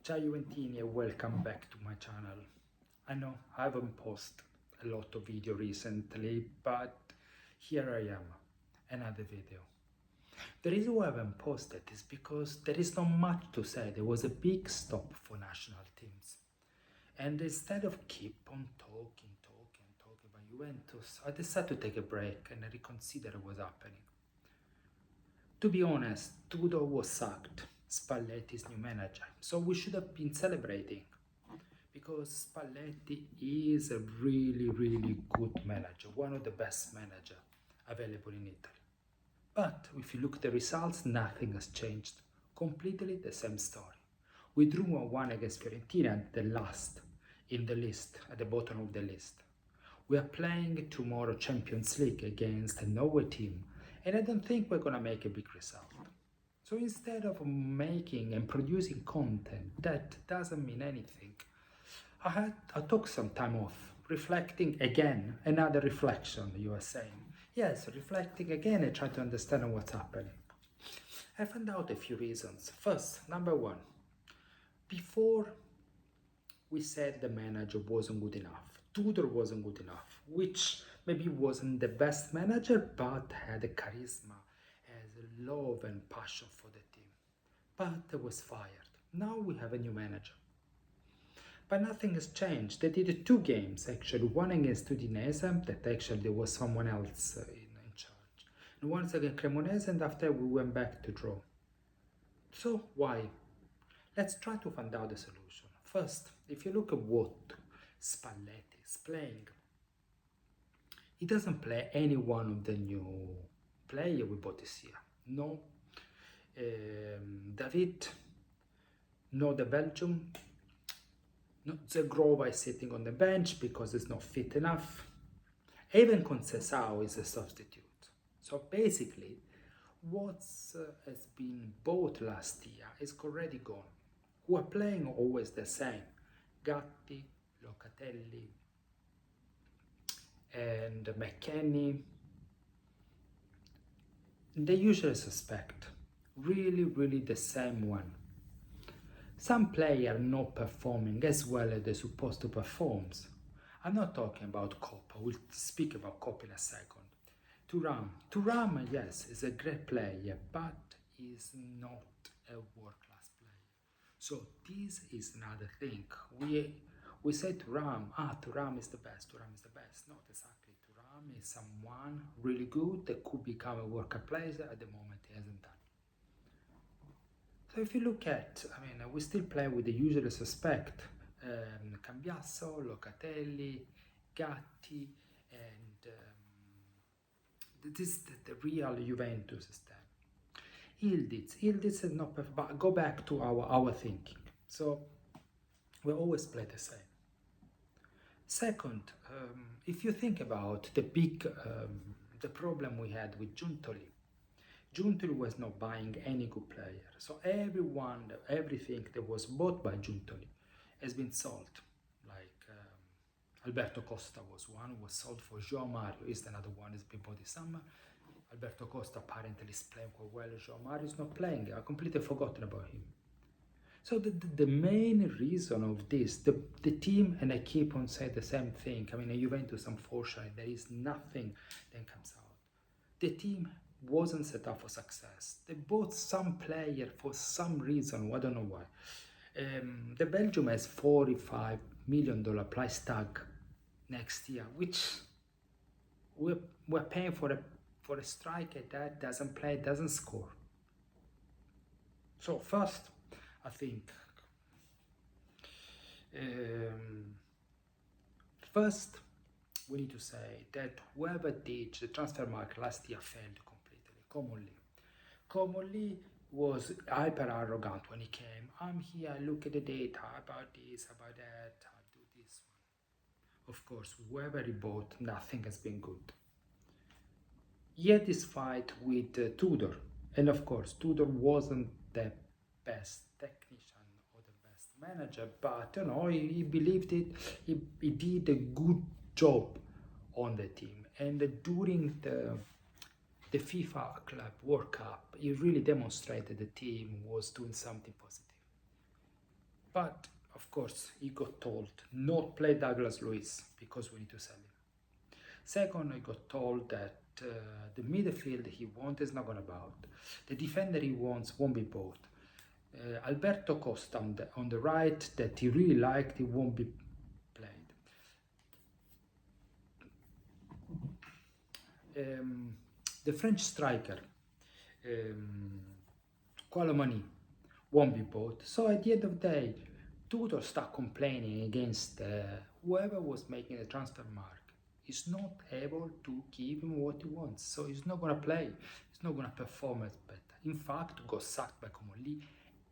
Ciao Juventini and welcome back to my channel. I know I haven't posted a lot of video recently, but here I am, another video. The reason why I haven't posted is because there is not much to say. There was a big stop for national teams. And instead of keep on talking about Juventus, I decided to take a break and reconsider what's happening. To be honest, Tudor was sacked, Spalletti's new manager, so we should have been celebrating because Spalletti is a really good manager, one of the best managers available in Italy. But if you look at the results, nothing has changed. Completely the same story. We drew 1-1 against Fiorentina at the last in the list, at the bottom of the list. We are playing tomorrow Champions League against a Norway team, and I don't think we're gonna make a big result. So instead of making and producing content that doesn't mean anything, I took some time off, reflecting again, another reflection, you are saying. Yes, reflecting again and trying to understand what's happening. I found out a few reasons. First, number one, before we said the manager wasn't good enough, Tudor wasn't good enough, which maybe wasn't the best manager, but had a charisma, has a love and passion for the team. But was fired. Now we have a new manager. But nothing has changed. They did 2 games actually, one against Udinese, that actually there was someone else in charge, and once against Cremonese, and after we went back to draw. So why? Let's try to find out the solution. First, if you look at what Spalletti is playing, he doesn't play any one of the new player we bought this year. No David, no the Belgium, no Zagrova is sitting on the bench because it's not fit enough. Even Conceição is a substitute. So basically, what has been bought last year is already gone. Who are playing always the same: Gatti, Locatelli, and McKennie. The usual suspect, really the same one. Some players not performing as well as they're supposed to perform. I'm not talking about Coppa, we'll speak about Coppa in a second. Thuram, yes, is a great player, but is not a world-class player. So this is another thing. We say Thuram is the best, Not exactly. Thuram is someone really good that could become a world-class player. At the moment he hasn't done. So if you look at, we still play with the usual suspect, Cambiasso, Locatelli, Gatti, and this is the real Juventus system. Ildiz is not perfect, but go back to our thinking. So we always play the same. Second, if you think about the problem we had with Giuntoli was not buying any good player. So everything that was bought by Giuntoli has been sold. Like Alberto Costa was one, was sold for João Mario, is another one, has been bought this summer. Alberto Costa apparently is playing quite well, João Mario is not playing. I completely forgotten about him. So the main reason of this, the team, and I keep on saying the same thing, at Juventus, unfortunately, there is nothing that comes out. The team wasn't set up for success. They bought some player for some reason, I don't know why. The Belgium has $45 million price tag next year, which we're paying for a striker that doesn't play, doesn't score. So first, I think first we need to say that whoever did the transfer market last year failed completely. Commonly was hyper arrogant when he came. I'm here, look at the data about this, about that, I'll do this one. Of course, whoever he bought, nothing has been good. He had this fight with Tudor, and of course, Tudor wasn't the best technician or the best manager, but he believed it. He did a good job on the team, and during the FIFA Club World Cup, he really demonstrated the team was doing something positive. But of course, he got told not play Douglas Luiz because we need to sell him. Second, he got told that the midfield he wants is not going to be bought. The defender he wants won't be bought. Alberto Costa on the right that he really liked, he won't be played. The French striker, Colomani, won't be bought. So at the end of the day, Tudor start complaining against whoever was making the transfer mark. He's not able to give him what he wants, so he's not going to play. He's not going to perform as better. In fact, got sacked by Comolli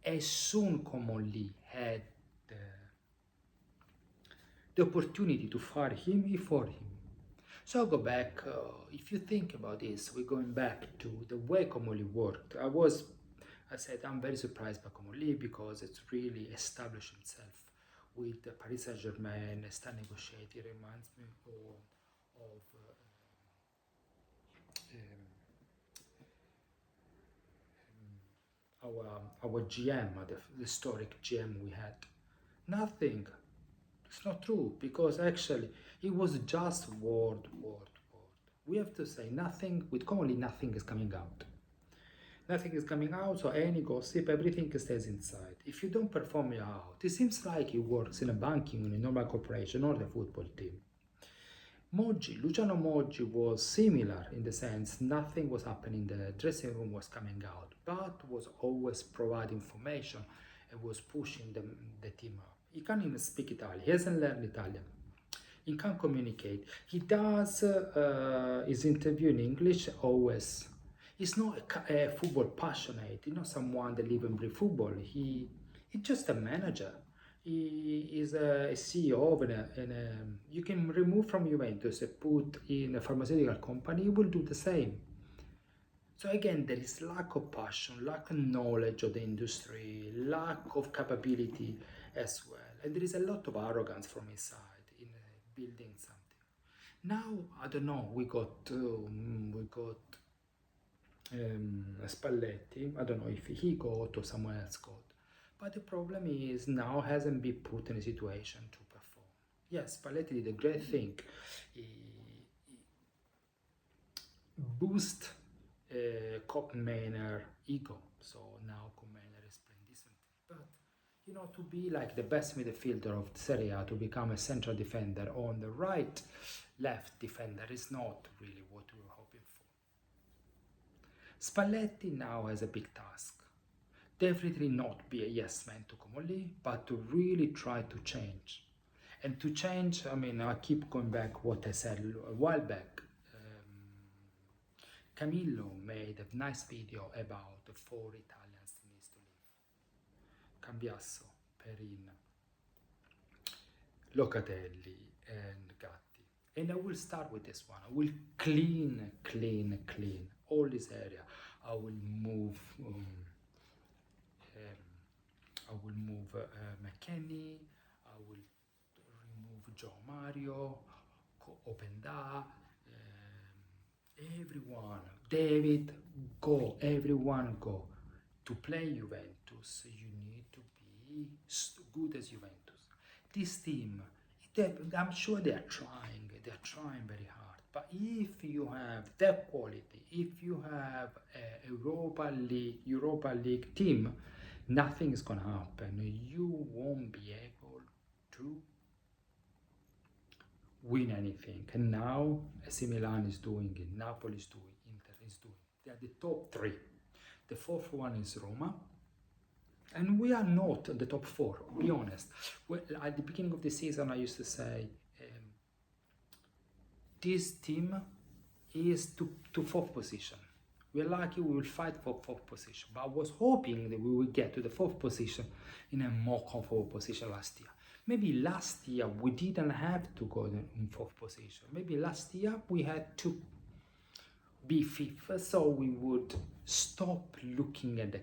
as soon Comolli had the opportunity to fire him, he fired him. So I'll go back. If you think about this, we're going back to the way Comolli worked. I said I'm very surprised by Comolli because it's really established himself with Paris Saint-Germain, start negotiating. Reminds me of our GM, the historic GM we had. Nothing. It's not true, because actually it was just word. We have to say nothing. With Comolli, nothing is coming out. Nothing is coming out, so any gossip, everything stays inside. If you don't perform it out, it seems like he works in a banking, in a normal corporation, or the football team. Luciano Moggi was similar in the sense nothing was happening, the dressing room was coming out, but was always providing information and was pushing the team up. He can't even speak Italian, he hasn't learned Italian. He can't communicate. He does his interview in English always. He's not a football passionate, he's not someone that live and breathe football. He's just a manager. He is a CEO of you can remove from Juventus and put in a pharmaceutical company, he will do the same. So again, there is lack of passion, lack of knowledge of the industry, lack of capability as well. And there is a lot of arrogance from his side in building something. Now, I don't know, we got Spalletti. I don't know if he got or someone else got. But the problem is now hasn't been put in a situation to perform. Yes, Spalletti did a great thing. He boosted Kopenhagen ego. So now Kopenhagen is playing decently. But, you know, to be like the best midfielder of serie, to become a central defender on the right, left defender is not really what we were hoping for. Spalletti now has a big task. Definitely not be a yes man to Comolli, but to really try to change. And to change, I mean, I keep going back what I said a while back. Camillo made a nice video about the 4 Italians he needs to leave. Cambiasso, Perin, Locatelli, and Gatti. And I will start with this one. I will clean all this area. I will move McKennie, I will remove Joe Mario, Openda, everyone, David, go, everyone go. To play Juventus, you need to be good as Juventus. This team, I'm sure they're trying very hard. But if you have that quality, if you have a Europa League team, nothing is going to happen. You won't be able to win anything. And now AC Milan is doing it, Napoli is doing it, Inter is doing it. They are the top 3. The 4th one is Roma. And we are not the top 4, be honest. Well, at the beginning of the season, I used to say, this team is to 4th position. We're lucky we will fight for 4th position, but I was hoping that we would get to the 4th position in a more comfortable position last year. Maybe last year we didn't have to go in 4th position. Maybe last year we had to be 5th, so we would stop looking at the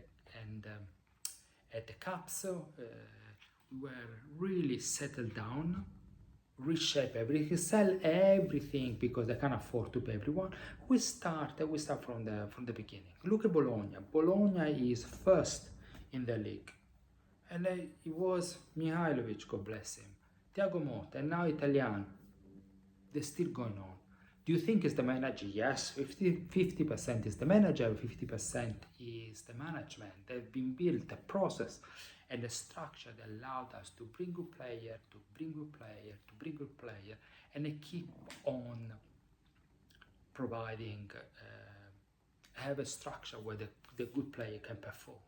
cups. We were really settled down, reshape everything, sell everything because they can't afford to pay everyone. We start from the beginning. Look at Bologna. Bologna is 1st in the league. And it was Mihailovic, God bless him, Thiago Motta, and now Italian. They're still going on. Do you think it's the manager? Yes, 50% is the manager, 50% is the management. They've been built a process and a structure that allowed us to bring good player, to bring good player, to bring good player, and they keep on providing, have a structure where the good player can perform.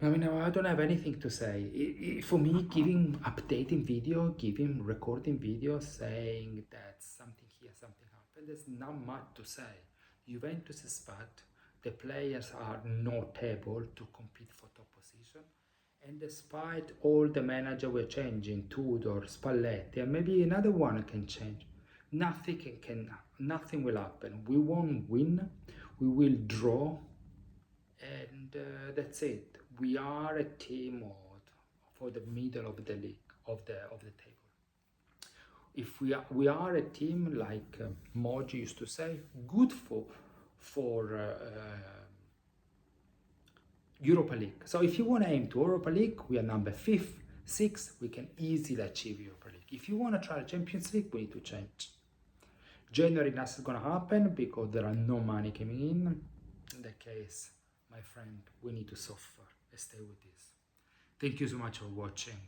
I mean, I don't have anything to say. For me, updating video, recording video, saying that something here, something happened, there's not much to say. Juventus is bad. The players are not able to compete for top position. And despite all the manager we're changing, Tudor, Spalletti, and maybe another one can change, nothing will happen. We won't win. We will draw. And that's it. We are a team for the middle of the league, of the table. If we are a team, like Moji used to say, good for Europa League. So if you want to aim to Europa League, we are number 5th, 6th. We can easily achieve Europa League. If you want to try Champions League, we need to change. January, nothing's gonna happen because there are no money coming in. In that case, my friend, we need to suffer and stay with this. Thank you so much for watching.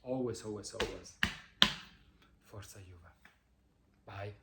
Always, always, always. Forza Juve. Bye.